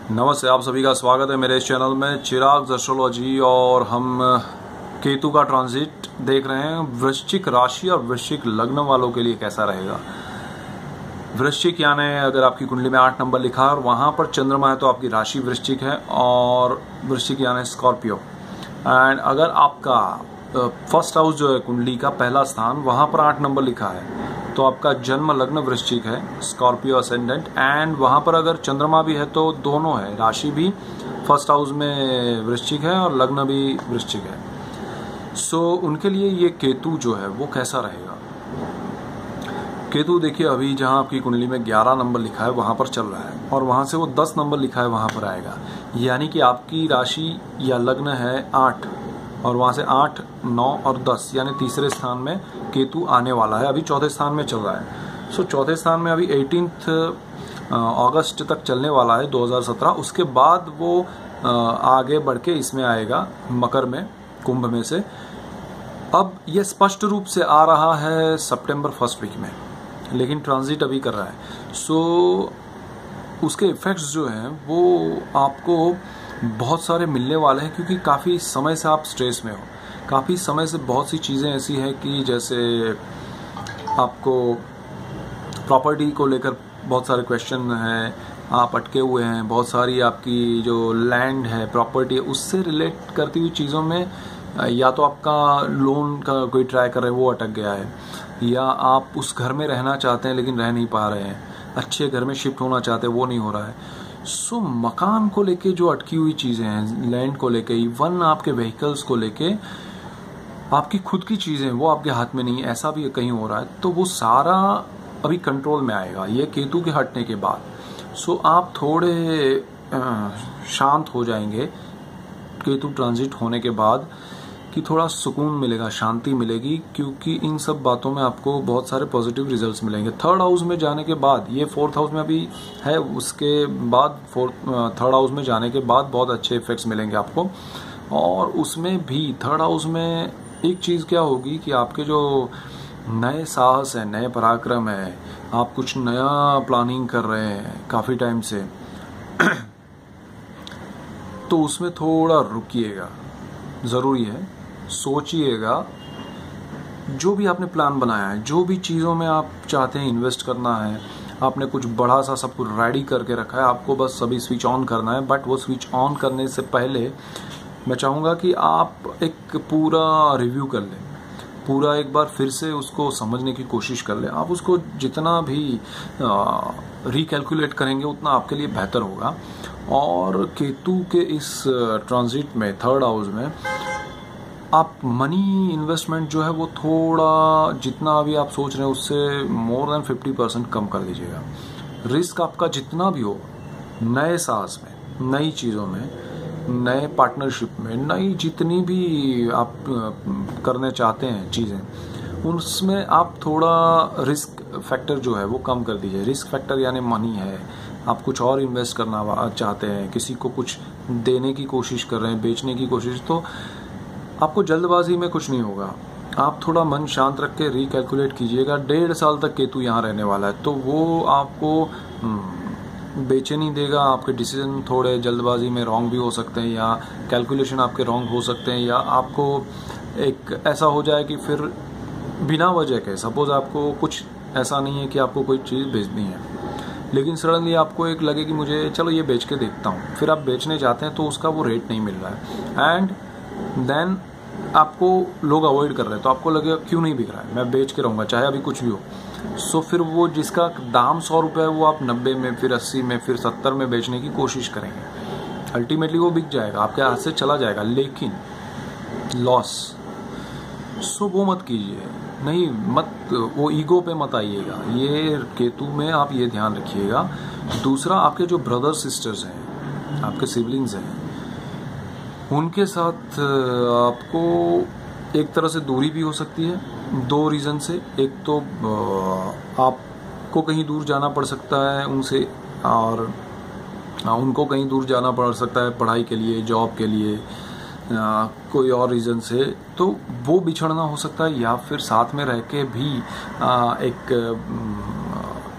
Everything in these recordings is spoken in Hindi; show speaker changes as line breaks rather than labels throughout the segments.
नमस्ते, आप सभी का स्वागत है मेरे इस चैनल में चिराग एस्ट्रोलॉजी। और हम केतु का ट्रांजिट देख रहे हैं। वृश्चिक राशि और वृश्चिक लग्न वालों के लिए कैसा रहेगा। वृश्चिक यानी अगर आपकी कुंडली में 8 नंबर लिखा है और वहां पर चंद्रमा है तो आपकी राशि वृश्चिक है, और वृश्चिक यानी स्कॉर्पियो। एंड अगर आपका फर्स्ट हाउस जो है कुंडली का पहला स्थान, वहां पर 8 नंबर लिखा है तो आपका जन्म लग्न वृश्चिक है, स्कॉर्पियो असेंडेंट। एंड वहां पर अगर चंद्रमा भी है तो दोनों है, राशि भी फर्स्ट हाउस में वृश्चिक है और लग्न भी वृश्चिक है। सो उनके लिए ये केतु जो है वो कैसा रहेगा। केतु देखिए, अभी जहां आपकी कुंडली में 11 नंबर लिखा है वहां पर चल रहा है, और वहां से वो 10 नंबर लिखा है वहां पर आएगा। यानी कि आपकी राशि या लग्न है 8, और वहां से 8, 9 और 10 यानी तीसरे स्थान में केतु आने वाला है। अभी चौथे स्थान में चल रहा है। सो चौथे स्थान में अभी 18 अगस्त तक चलने वाला है 2017। उसके बाद वो आगे बढ़ के इसमें आएगा मकर में, कुंभ में से। अब ये स्पष्ट रूप से आ रहा है सितंबर फर्स्ट वीक में, लेकिन ट्रांजिट अभी कर रहा है। सो उसके इफेक्ट्स जो हैं वो आपको बहुत सारे मिलने वाले हैं, क्योंकि काफ़ी समय से आप स्ट्रेस में हो। काफ़ी समय से बहुत सी चीज़ें ऐसी हैं कि जैसे आपको प्रॉपर्टी को लेकर बहुत सारे क्वेश्चन हैं, आप अटके हुए हैं। बहुत सारी आपकी जो लैंड है, प्रॉपर्टी है, उससे रिलेट करती हुई चीज़ों में या तो आपका लोन का कोई ट्राई कर रहे हैं वो अटक गया है, या आप उस घर में रहना चाहते हैं लेकिन रह नहीं पा रहे हैं, अच्छे घर में शिफ्ट होना चाहते हैं वो नहीं हो रहा है। सो मकान को लेके जो अटकी हुई चीज़ें हैं, लैंड को लेके, इवन आपके व्हीकल्स को लेके, आपकी खुद की चीज़ें वो आपके हाथ में नहीं, ऐसा भी कहीं हो रहा है, तो वो सारा अभी कंट्रोल में आएगा ये केतु के हटने के बाद। सो आप थोड़े शांत हो जाएंगे केतु ट्रांजिट होने के बाद, कि थोड़ा सुकून मिलेगा, शांति मिलेगी, क्योंकि इन सब बातों में आपको बहुत सारे पॉजिटिव रिजल्ट्स मिलेंगे। थर्ड हाउस में जाने के बाद, ये फोर्थ हाउस में अभी है, उसके बाद थर्ड हाउस में जाने के बाद बहुत अच्छे इफेक्ट्स मिलेंगे आपको। और उसमें भी थर्ड हाउस में एक चीज़ क्या होगी कि आपके जो नए साहस है, नए पराक्रम है, आप कुछ नया प्लानिंग कर रहे हैं काफ़ी टाइम से तो उसमें थोड़ा रुकिएगा, ज़रूरी है। सोचिएगा, जो भी आपने प्लान बनाया है, जो भी चीज़ों में आप चाहते हैं इन्वेस्ट करना है, आपने कुछ बड़ा सा सब कुछ रेडी करके रखा है, आपको बस सभी स्विच ऑन करना है। बट वो स्विच ऑन करने से पहले मैं चाहूँगा कि आप एक पूरा रिव्यू कर लें, पूरा एक बार फिर से उसको समझने की कोशिश कर लें। आप उसको जितना भी रिकैलकुलेट करेंगे उतना आपके लिए बेहतर होगा। और केतु के इस ट्रांजिट में थर्ड हाउस में आप मनी इन्वेस्टमेंट जो है वो थोड़ा, जितना अभी आप सोच रहे हैं उससे मोर देन 50% कम कर दीजिएगा। रिस्क आपका जितना भी हो, नए साहस में, नई चीज़ों में, नए पार्टनरशिप में, नई जितनी भी आप करने चाहते हैं चीज़ें, उसमें आप थोड़ा रिस्क फैक्टर जो है वो कम कर दीजिए। रिस्क फैक्टर यानी मनी है, आप कुछ और इन्वेस्ट करना चाहते हैं, किसी को कुछ देने की कोशिश कर रहे हैं, बेचने की कोशिश, तो आपको जल्दबाजी में कुछ नहीं होगा। आप थोड़ा मन शांत रख के रिकैलकुलेट कीजिएगा। 1.5 साल तक केतु यहाँ रहने वाला है, तो वो आपको बेचैनी देगा। आपके डिसीजन थोड़े जल्दबाजी में रॉन्ग भी हो सकते हैं, या कैलकुलेशन आपके रॉन्ग हो सकते हैं, या आपको एक ऐसा हो जाए कि फिर बिना वजह के, सपोज आपको कुछ ऐसा नहीं है कि आपको कोई चीज़ बेचनी है, लेकिन सडनली आपको एक लगे कि मुझे चलो ये बेच के देखता हूँ, फिर आप बेचने जाते हैं तो उसका वो रेट नहीं मिल रहा है, एंड देन आपको लोग अवॉइड कर रहे हैं, तो आपको लगेगा क्यों नहीं बिक रहा है, मैं बेच के रहूँगा चाहे अभी कुछ भी हो। सो फिर वो जिसका दाम 100 रुपये है वो आप 90 में, फिर 80 में, फिर 70 में बेचने की कोशिश करेंगे। अल्टीमेटली वो बिक जाएगा, आपके हाथ से चला जाएगा, लेकिन लॉस। सो वो मत कीजिए, नहीं मत, वो ईगो पे मत आइएगा। ये केतु में आप ये ध्यान रखिएगा। दूसरा, आपके जो ब्रदर सिस्टर्स हैं, आपके सिबलिंग्स हैं, उनके साथ आपको एक तरह से दूरी भी हो सकती है, 2 रीज़न से। एक तो आपको कहीं दूर जाना पड़ सकता है उनसे, और उनको कहीं दूर जाना पड़ सकता है पढ़ाई के लिए, जॉब के लिए, कोई और रीज़न से, तो वो बिछड़ना हो सकता है। या फिर साथ में रह के भी एक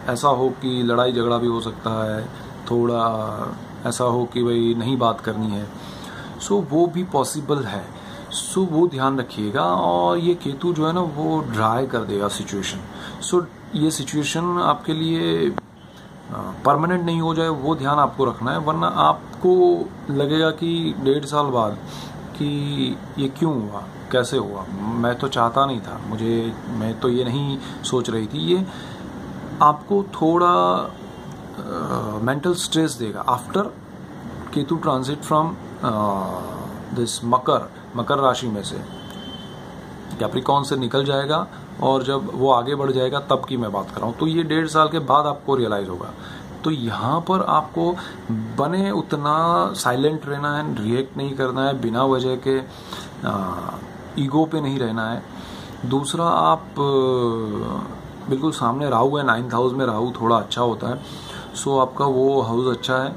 ऐसा हो कि लड़ाई झगड़ा भी हो सकता है, थोड़ा ऐसा हो कि भाई नहीं बात करनी है, सो वो भी पॉसिबल है। सो वो ध्यान रखिएगा। और ये केतु जो है ना वो ड्राई कर देगा सिचुएशन। सो ये सिचुएशन आपके लिए परमानेंट नहीं हो जाए वो ध्यान आपको रखना है, वरना आपको लगेगा कि 1.5 साल बाद कि ये क्यों हुआ, कैसे हुआ, मैं तो चाहता नहीं था, मैं तो ये नहीं सोच रही थी। ये आपको थोड़ा मेंटल स्ट्रेस देगा after Ketu transit from this मकर राशि में से कैप्रिकॉर्न से निकल जाएगा, और जब वो आगे बढ़ जाएगा तब की मैं बात कर रहा हूँ। तो ये 1.5 साल के बाद आपको रियलाइज होगा। तो यहाँ पर आपको बने उतना साइलेंट रहना है, रिएक्ट नहीं करना है, बिना वजह के ईगो पे नहीं रहना है। दूसरा, आप बिल्कुल सामने राहु है, 9th हाउस में राहु थोड़ा अच्छा होता है, सो आपका वो हाउस अच्छा है।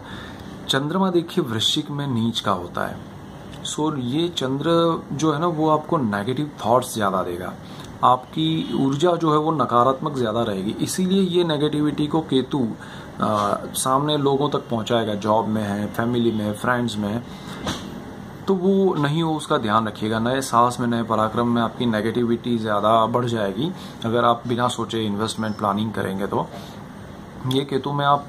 चंद्रमा देखिए वृश्चिक में नीच का होता है, सो ये चंद्र जो है ना वो आपको नेगेटिव थॉट्स ज़्यादा देगा, आपकी ऊर्जा जो है वो नकारात्मक ज़्यादा रहेगी। इसीलिए ये नेगेटिविटी को केतु सामने लोगों तक पहुंचाएगा, जॉब में है, फैमिली में, फ्रेंड्स में। तो वो नहीं हो, उसका ध्यान रखिएगा। नए साहस में, नए पराक्रम में आपकी नेगेटिविटी ज़्यादा बढ़ जाएगी अगर आप बिना सोचे इन्वेस्टमेंट प्लानिंग करेंगे। तो ये केतु में आप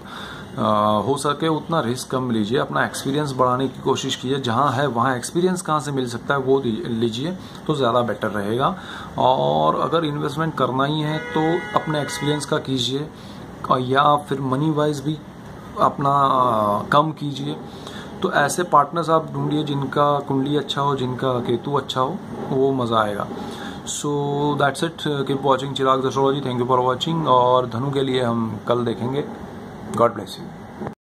हो सके उतना रिस्क कम लीजिए, अपना एक्सपीरियंस बढ़ाने की कोशिश कीजिए। जहाँ है वहाँ एक्सपीरियंस कहाँ से मिल सकता है वो लीजिए तो ज़्यादा बेटर रहेगा। और अगर इन्वेस्टमेंट करना ही है तो अपने एक्सपीरियंस का कीजिए, या फिर मनी वाइज भी अपना कम कीजिए। तो ऐसे पार्टनर्स आप ढूंढिए जिनका कुंडली अच्छा हो, जिनका केतु अच्छा हो, वो मज़ा आएगा। So that's it, keep watching Chirag astrology. Thank you for watching. और धनु के लिए हम कल देखेंगे। God bless you.